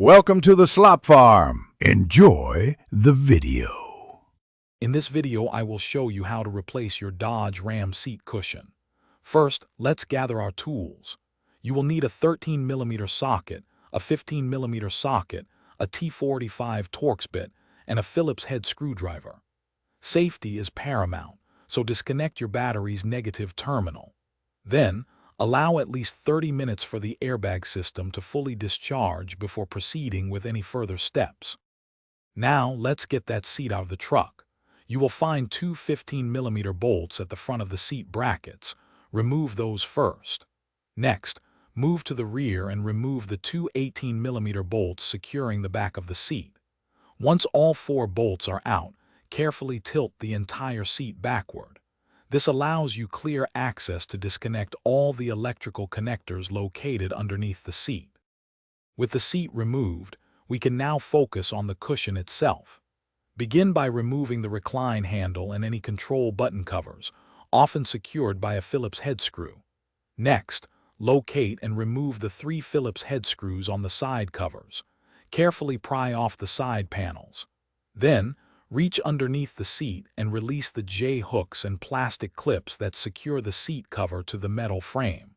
Welcome to the Slop Farm. Enjoy the video. In this video, I will show you how to replace your Dodge Ram seat cushion. First, let's gather our tools. You will need a 13mm socket, a 15mm socket, a T45 Torx bit, and a Phillips head screwdriver. Safety is paramount, so disconnect your battery's negative terminal. Then, allow at least 30 minutes for the airbag system to fully discharge before proceeding with any further steps. Now, let's get that seat out of the truck. You will find two 15mm bolts at the front of the seat brackets. Remove those first. Next, move to the rear and remove the two 18mm bolts securing the back of the seat. Once all four bolts are out, carefully tilt the entire seat backward. This allows you clear access to disconnect all the electrical connectors located underneath the seat. With the seat removed, we can now focus on the cushion itself. Begin by removing the recline handle and any control button covers, often secured by a Phillips head screw. Next, locate and remove the three Phillips head screws on the side covers. Carefully pry off the side panels. Then, reach underneath the seat and release the J-hooks and plastic clips that secure the seat cover to the metal frame.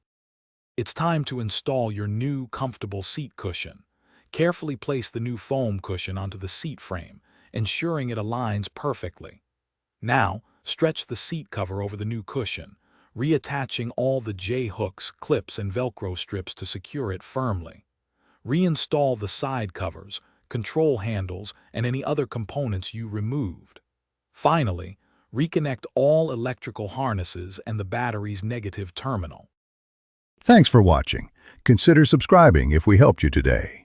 It's time to install your new comfortable seat cushion. Carefully place the new foam cushion onto the seat frame, ensuring it aligns perfectly. Now, stretch the seat cover over the new cushion, reattaching all the J-hooks, clips, and Velcro strips to secure it firmly. Reinstall the side covers, control handles, and any other components you removed. Finally, reconnect all electrical harnesses and the battery's negative terminal. Thanks for watching. Consider subscribing if we helped you today.